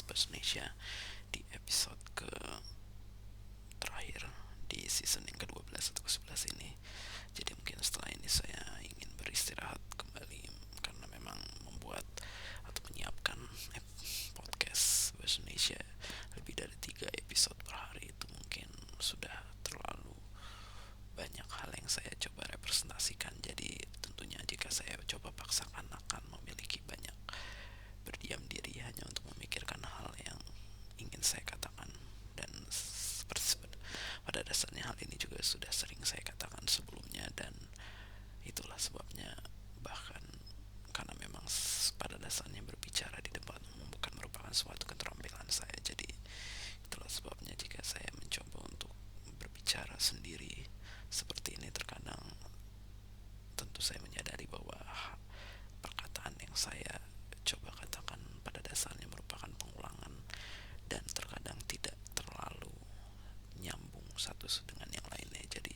Bahasa Indonesia di episode ke terakhir di season yang ke-12 atau ke-11 ini. Jadi mungkin setelah ini saya ingin beristirahat kembali karena memang membuat atau menyiapkan podcast Bahasa Indonesia lebih dari 3 episode per hari itu mungkin sudah terlalu banyak hal yang saya coba representasikan. Jadi tentunya jika saya coba paksakan akan memiliki banyak berdiam diri hanya untuk memikirkan hal yang ingin saya katakan. Dan seperti pada dasarnya hal ini juga sudah sering saya katakan sebelumnya, dan itulah sebabnya bahkan karena memang pada dasarnya berbicara di depan umum bukan merupakan suatu keterampilan saya. Jadi itulah sebabnya jika saya mencoba untuk berbicara sendiri seperti ini, terkadang tentu saya menyadari bahwa perkataan yang saya coba katakan pada dasarnya merupakan pengulangan dan terkadang tidak terlalu nyambung satu dengan yang lainnya. Jadi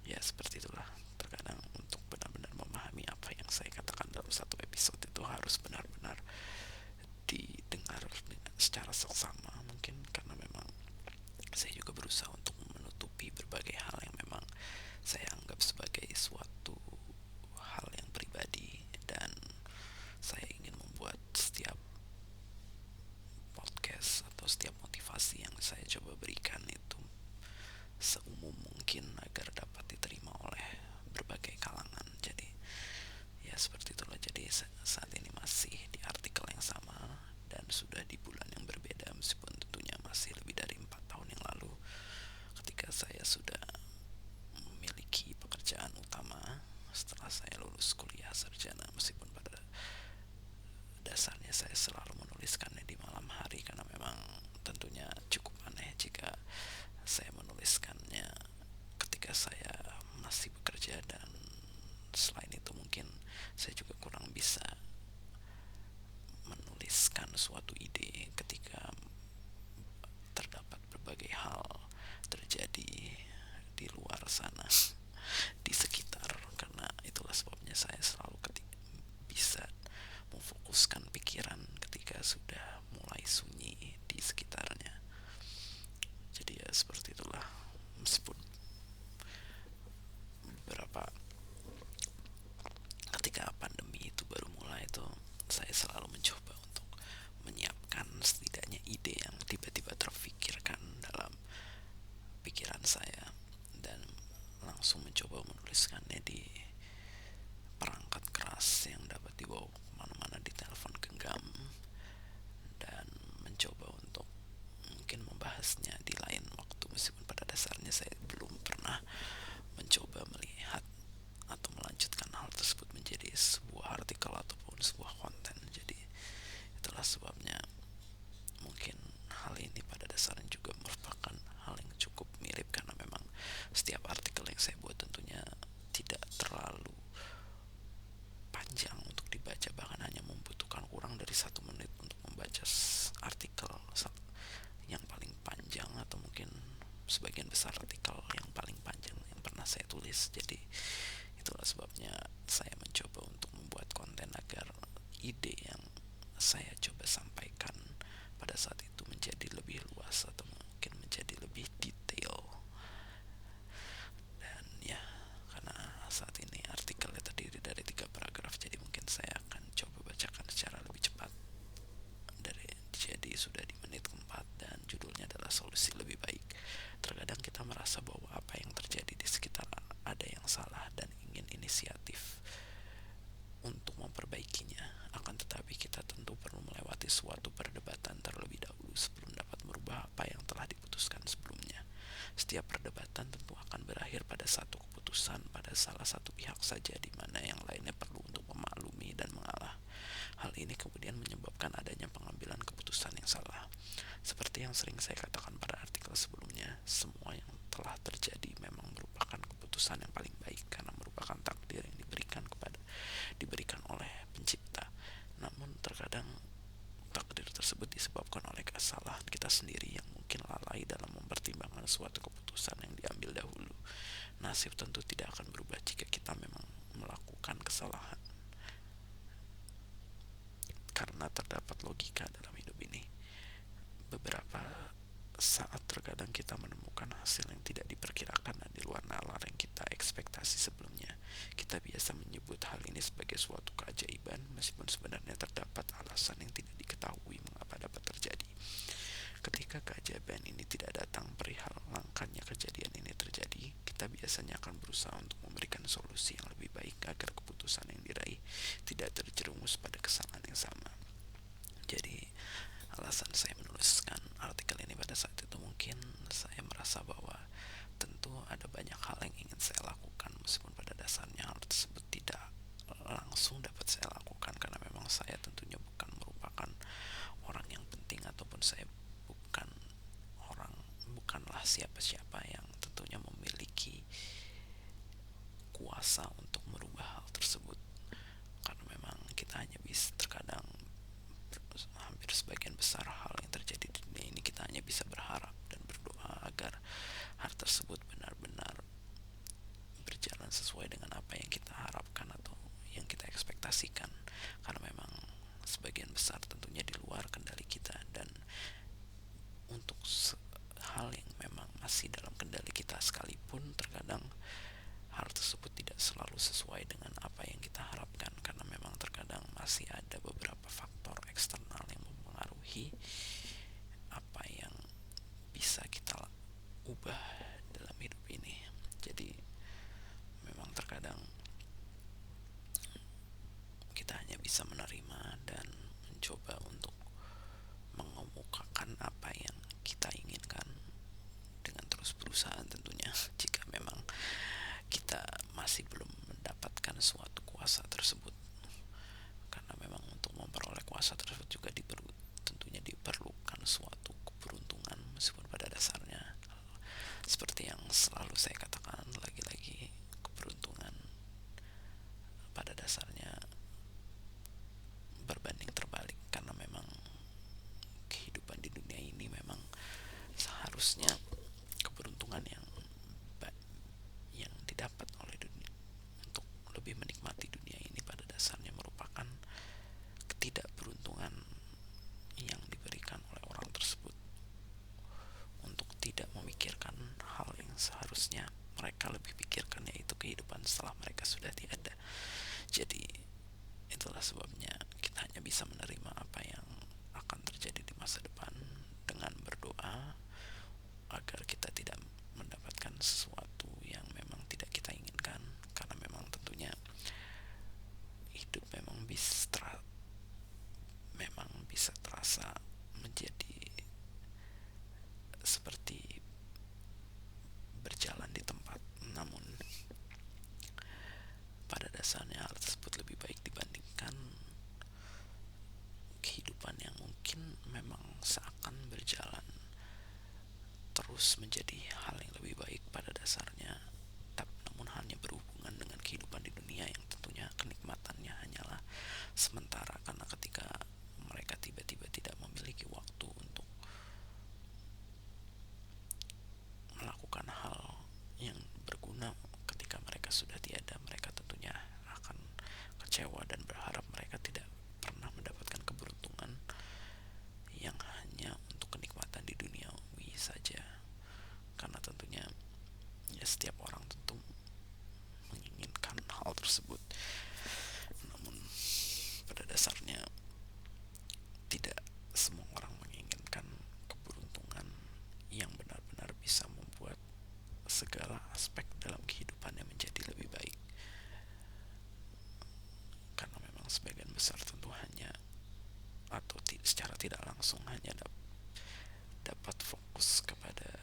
ya seperti itulah, terkadang untuk benar-benar memahami apa yang saya katakan dalam satu episode itu harus benar-benar didengar secara seksama, mungkin karena memang saya juga berusaha untuk menutupi berbagai hal yang memang saya anggap sebagai suatu hal yang pribadi, dan saya ingin membuat setiap podcast atau setiap motivasi yang saya coba berikan itu seumum mungkin agar dapat diterima oleh berbagai kalangan. Jadi ya seperti itulah. Jadi saat ini masih di artikel yang sama dan sudah di bulan yang berbeda, meskipun tentunya masih lebih dari 4 tahun yang lalu ketika saya sudah memiliki pekerjaan utama setelah saya lulus kuliah sarjana. Meskipun pada dasarnya saya selalu menuliskannya di malam hari karena memang tentunya cukup aneh jika saya menuliskannya ketika saya masih bekerja, dan selain itu mungkin saya juga kurang bisa menuliskan suatu ide ketika terdapat berbagai hal terjadi di luar sana di sekitar. Karena itulah sebabnya saya selalu bisa memfokuskan pikiran ketika sudah mulai sunyi di sekitarnya. Jadi ya seperti itulah. Meskipun beberapa ketika pandemi itu baru mulai itu saya selalu mencoba untuk menyiapkan setidaknya ide yang tiba-tiba terfikirkan dalam pikiran saya, dan langsung mencoba menuliskannya di perangkat keras yang dapat dibawa kemana-mana di telepon genggam, dan mencoba untuk mungkin membahasnya di lain waktu, meskipun pada dasarnya saya belum pernah mencoba melihat atau melanjutkan hal tersebut menjadi sebuah artikel ataupun sebuah konten. Jadi itulah sebabnya mungkin hal ini pada dasarnya juga merupakan hal yang cukup mirip, karena memang setiap artikel yang saya buat tentunya tidak terlalu panjang untuk dibaca, bahkan hanya membutuhkan kurang dari 1 menit untuk membaca artikel yang paling panjang, atau mungkin sebagian besar artikel yang paling panjang yang pernah saya tulis. Jadi itulah sebabnya saya mencoba untuk membuat konten agar ide yang saya coba sampaikan pada saat itu menjadi lebih luas atau mungkin menjadi lebih detail. Dan ya, karena saat ini artikelnya terdiri dari 3 paragraf, jadi mungkin saya akan coba bacakan secara lebih cepat. Jadi sudah di menit keempat, dan judulnya adalah solusi lebih baik. Terkadang kita merasa bahwa apa yang terjadi di sekitar ada yang salah dan ingin inisiatif untuk memperbaikinya. Akan tetapi kita tentu perlu melewati suatu perdebatan terlebih dahulu sebelum dapat merubah apa yang telah diputuskan sebelumnya. Setiap perdebatan tentu akan berakhir pada satu keputusan pada salah satu pihak saja, di mana yang lainnya perlu untuk memaklumi dan mengalah. Hal ini kemudian menyebabkan adanya pengambilan keputusan yang salah. Seperti yang sering saya katakan pada artikel sebelumnya, semua yang telah terjadi memang merupakan keputusan yang paling baik karena merupakan takdir yang diberikan oleh pencipta. Namun terkadang takdir tersebut disebabkan oleh kesalahan kita sendiri yang mungkin lalai dalam mempertimbangkan suatu keputusan yang diambil dahulu. Nasib tentu tidak akan berubah jika kita memang melakukan kesalahan, karena terdapat logika dalam hidup ini. beberapa saat terkadang kita menemukan hasil yang tidak diperkirakan dan di luar nalar yang kita ekspektasi sebelumnya. Kita biasa menyebut hal ini sebagai suatu keajaiban, meskipun sebenarnya terdapat alasan yang tidak diketahui mengapa dapat terjadi. Ketika keajaiban ini tidak datang perihal langkahnya kejadian ini terjadi, kita biasanya akan berusaha untuk memberikan solusi yang lebih baik agar keputusan yang diraih tidak terjerumus pada kesalahan yang sama. Jadi, alasan saya menuliskan artikel ini pada saat itu mungkin saya merasa bahwa tentu ada banyak hal yang ingin saya lakukan, meskipun pada dasarnya hal tersebut tidak langsung dapat saya lakukan karena memang saya tentunya bukan merupakan orang yang penting, ataupun saya bukan bukanlah siapa-siapa yang tentunya memiliki kuasa untuk merubah hal tersebut. Karena memang kita hanya bisa terkadang, hampir sebagian besar hal yang terjadi di dunia ini kita hanya bisa berharap dan berdoa agar hal tersebut benar-benar berjalan sesuai dengan apa yang kita harapkan atau yang kita ekspektasikan, karena memang sebagian besar tentunya di luar kendali kita. Dan untuk hal yang memang masih dalam kendali kita sekalipun, terkadang hal tersebut tidak selalu sesuai dengan apa yang kita harapkan, karena memang terkadang masih ada beberapa faktor eksternal yang mempengaruhi apa yang bisa kita ubah dalam hidup ini. Jadi memang terkadang kita hanya bisa menerima dan mencoba untuk mengemukakan apa yang kita inginkan dengan terus berusaha tentunya. Jika memang kita masih belum mendapatkan suatu kuasa tersebut, karena memang untuk memperoleh kuasa tersebut juga tentunya diperlukan suatu keberuntungan, meskipun pada dasarnya seperti yang selalu saya katakan lagi-lagi, keberuntungan pada dasarnya berbanding terbalik, karena memang kehidupan di dunia ini memang seharusnya keberuntungan yang didapat oleh dunia untuk lebih menikmati dunia ini pada dasarnya merupakan ketidakberuntungan yang diberikan oleh orang tersebut untuk tidak memikirkan hal yang seharusnya mereka lebih pikirkan, yaitu kehidupan setelah mereka sudah tiada. Jadi itulah sebabnya kita hanya bisa menerima apa yang akan terjadi di masa depan dengan berdoa agar kita tidak mendapatkan sesuatu yang memang tidak kita inginkan, karena memang tentunya hidup memang bisa terasa menjadi seperti berjalan di tempat, namun pada dasarnya hal tersebut lebih baik dibandingkan kehidupan yang mungkin memang seakan berjalan terus menjadi hal yang lebih baik pada dasarnya, namun hanya berhubungan dengan kehidupan di dunia yang tentunya kenikmatannya hanyalah sementara, karena ketika mereka tiba-tiba tidak memiliki waktu untuk melakukan hal yang berguna ketika mereka sudah tiada, mereka tentunya akan kecewa dan berharap mereka tidak pernah mendapatkan keberuntungan yang hanya untuk kenikmatan di duniawi saja. Karena tentunya ya setiap orang tentu menginginkan hal tersebut, namun pada dasarnya tidak semua orang menginginkan keberuntungan yang benar-benar bisa membuat segala aspek dalam kehidupannya menjadi lebih baik. Karena memang sebagian besar tentu hanya atau secara tidak langsung hanya dapat fokus kepada